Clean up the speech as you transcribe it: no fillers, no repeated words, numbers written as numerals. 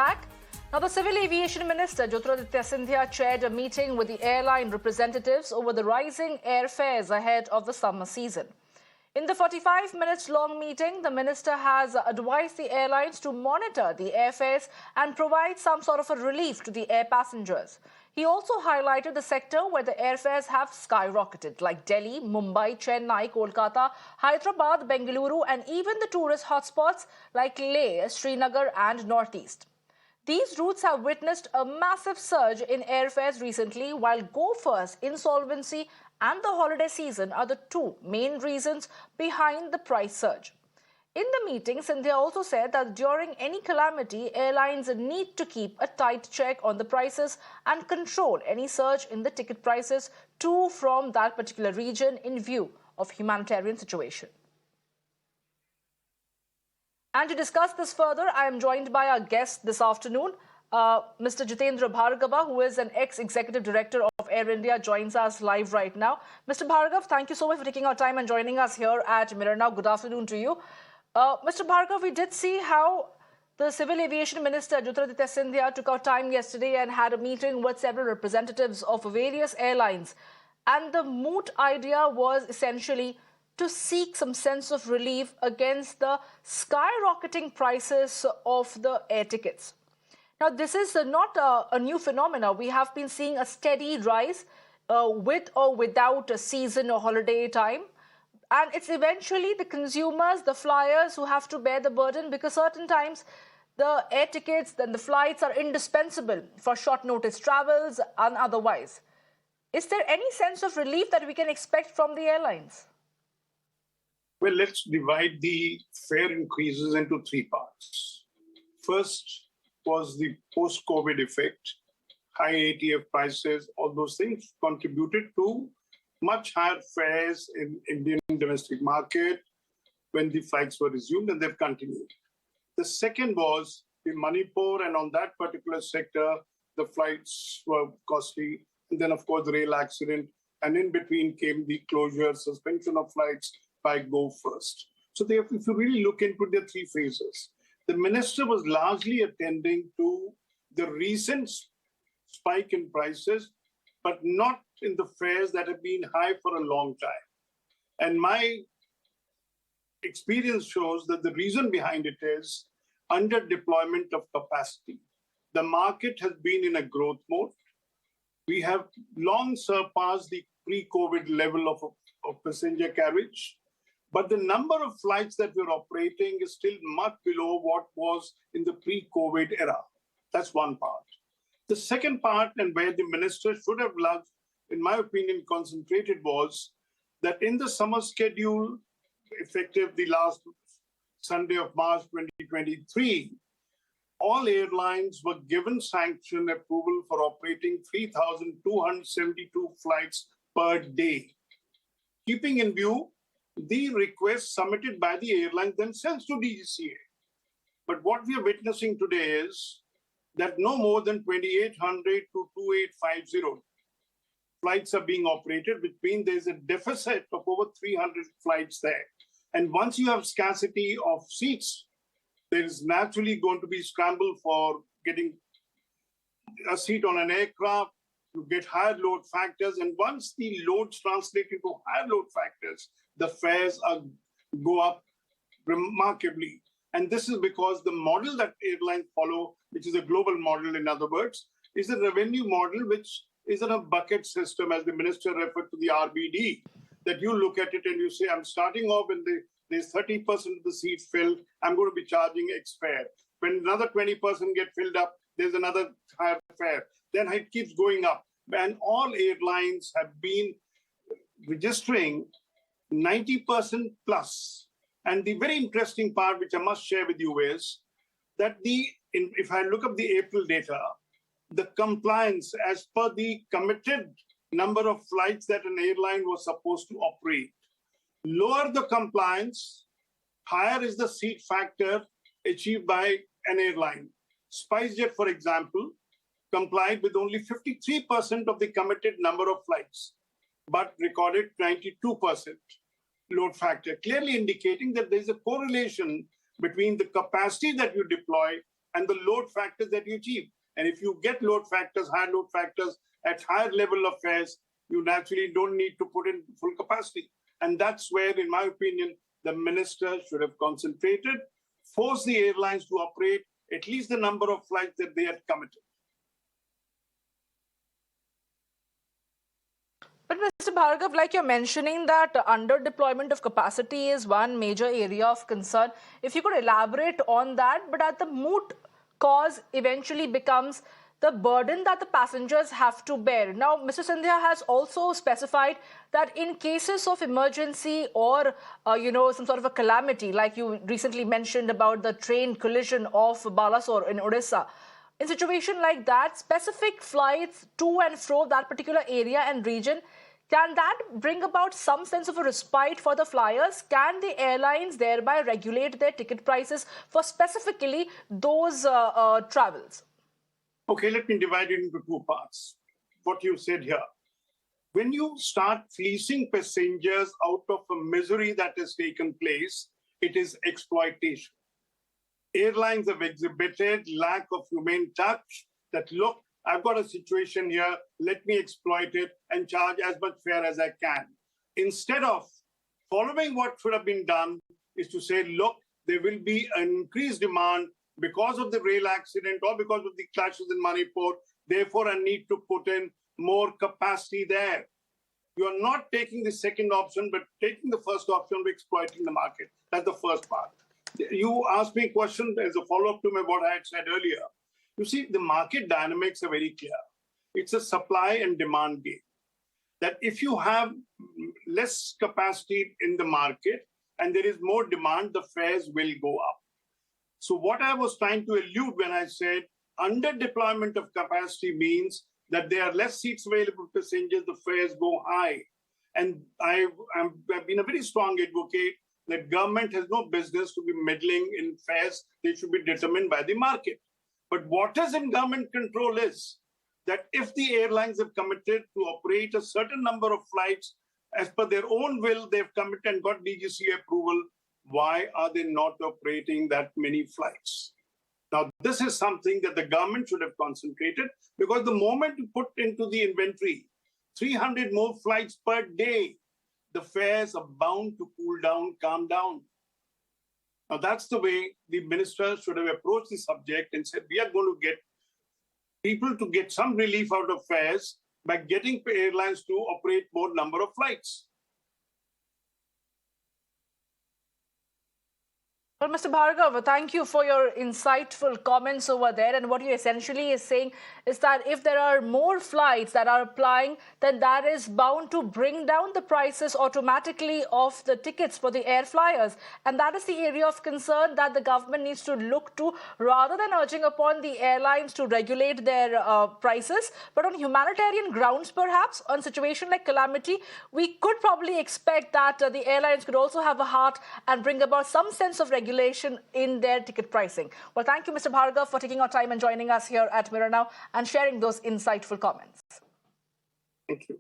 back. Now, the Civil Aviation Minister, Jyotiraditya Scindia, chaired a meeting with the airline representatives over the rising airfares ahead of the summer season. In the 45 minutes long meeting, the minister has advised the airlines to monitor the airfares and provide some sort of a relief to the air passengers. He also highlighted the sector where the airfares have skyrocketed, like Delhi, Mumbai, Chennai, Kolkata, Hyderabad, Bengaluru, and even the tourist hotspots like Leh, Srinagar, and Northeast. These routes have witnessed a massive surge in airfares recently, while go-first, insolvency, and the holiday season are the two main reasons behind the price surge. In the meeting, Scindia also said that during any calamity, airlines need to keep a tight check on the prices and control any surge in the ticket prices to from that particular region in view of humanitarian situation. And to discuss this further, I am joined by our guest this afternoon, Mr. Jitendra Bhargava, who is an ex-executive director of Air India, joins us live right now. Mr. Bhargav, thank you so much for taking our time and joining us here at Mirror Now. Good afternoon to you. Mr. Bhargav, we did see how the Civil Aviation Minister, Jyotiraditya Scindia, took out time yesterday and had a meeting with several representatives of various airlines. And the moot idea was essentially to seek some sense of relief against the skyrocketing prices of the air tickets. Now, this is not a new phenomenon. We have been seeing a steady rise with or without a season or holiday time. And it's eventually the consumers, the flyers who have to bear the burden, because certain times the air tickets and the flights are indispensable for short notice travels and otherwise. Is there any sense of relief that we can expect from the airlines? Well, let's divide the fare increases into three parts. First was the post-COVID effect. High ATF prices, all those things contributed to much higher fares in Indian domestic market when the flights were resumed, and they've continued. The second was in Manipur, and on that particular sector, the flights were costly. And then, of course, the rail accident, and in between came the closure, suspension of flights by Go First. So if you really look into the three phases, the minister was largely attending to the recent spike in prices, but not in the fares that have been high for a long time. And my experience shows that the reason behind it is under deployment of capacity. The market has been in a growth mode. We have long surpassed the pre-COVID level of passenger carriage. But the number of flights that we're operating is still much below what was in the pre-COVID era. That's one part. The second part, and where the minister should have, in my opinion, concentrated, was that in the summer schedule, effective the last Sunday of March 2023, all airlines were given sanction approval for operating 3,272 flights per day, keeping in view the requests submitted by the airlines themselves to DGCA. But what we are witnessing today is that no more than 2,800 to 2,850 flights are being operated, which means there's a deficit of over 300 flights there. And once you have scarcity of seats, there is naturally going to be scramble for getting a seat on an aircraft, to get higher load factors. And once the loads translate into higher load factors, the fares go up remarkably. And this is because the model that airlines follow, which is a global model, in other words, is a revenue model which is in a bucket system, as the minister referred to the RBD, that you look at it and you say, I'm starting off and there's 30% of the seats filled, I'm going to be charging X fare. When another 20% get filled up, there's another higher fare. Then it keeps going up. And all airlines have been registering 90% plus. And the very interesting part, which I must share with you, is that if I look up the April data, the compliance as per the committed number of flights that an airline was supposed to operate, lower the compliance, higher is the seat factor achieved by an airline. SpiceJet, for example, complied with only 53% of the committed number of flights, but recorded 92% load factor, clearly indicating that there's a correlation between the capacity that you deploy and the load factors that you achieve. And if you get load factors, higher load factors at higher level of fares, you naturally don't need to put in full capacity. And that's where, in my opinion, the minister should have concentrated, force the airlines to operate at least the number of flights that they had committed. But Mr. Bhargav, like you're mentioning that under deployment of capacity is one major area of concern. If you could elaborate on that, but at the moot cause eventually becomes the burden that the passengers have to bear. Now, Mr. Scindia has also specified that in cases of emergency or, some sort of a calamity, like you recently mentioned about the train collision of Balasore in Odisha, in situation like that, specific flights to and fro that particular area and region, can that bring about some sense of a respite for the flyers? Can the airlines thereby regulate their ticket prices for specifically those travels? Okay, let me divide it into two parts. What you said here. When you start fleecing passengers out of a misery that has taken place, it is exploitation. Airlines have exhibited lack of humane touch that, look, I've got a situation here, let me exploit it and charge as much fare as I can. Instead of following what should have been done is to say, look, there will be an increased demand because of the rail accident or because of the clashes in Manipur. Therefore, I need to put in more capacity there. You are not taking the second option, but taking the first option of exploiting the market. That's the first part. You asked me a question as a follow-up to what I had said earlier. You see, the market dynamics are very clear. It's a supply and demand game. That if you have less capacity in the market and there is more demand, the fares will go up. So what I was trying to allude when I said under deployment of capacity means that there are less seats available for passengers, the fares go high. And I've been a very strong advocate that government has no business to be meddling in fares. They should be determined by the market. But what is in government control is that if the airlines have committed to operate a certain number of flights as per their own will, they've committed and got DGCA approval, why are they not operating that many flights? Now, this is something that the government should have concentrated, because the moment you put into the inventory 300 more flights per day, the fares are bound to cool down, calm down. Now, that's the way the minister should have approached the subject and said, we are going to get people to get some relief out of fares by getting airlines to operate more number of flights. Well, Mr. Bhargava, thank you for your insightful comments over there. And what you essentially is saying is that if there are more flights that are applying, then that is bound to bring down the prices automatically of the tickets for the air flyers. And that is the area of concern that the government needs to look to, rather than urging upon the airlines to regulate their prices. But on humanitarian grounds, perhaps, on a situation like calamity, we could probably expect that the airlines could also have a heart and bring about some sense of regulation in their ticket pricing. Well, thank you, Mr. Bhargava, for taking our time and joining us here at Mirror Now and sharing those insightful comments. Thank you.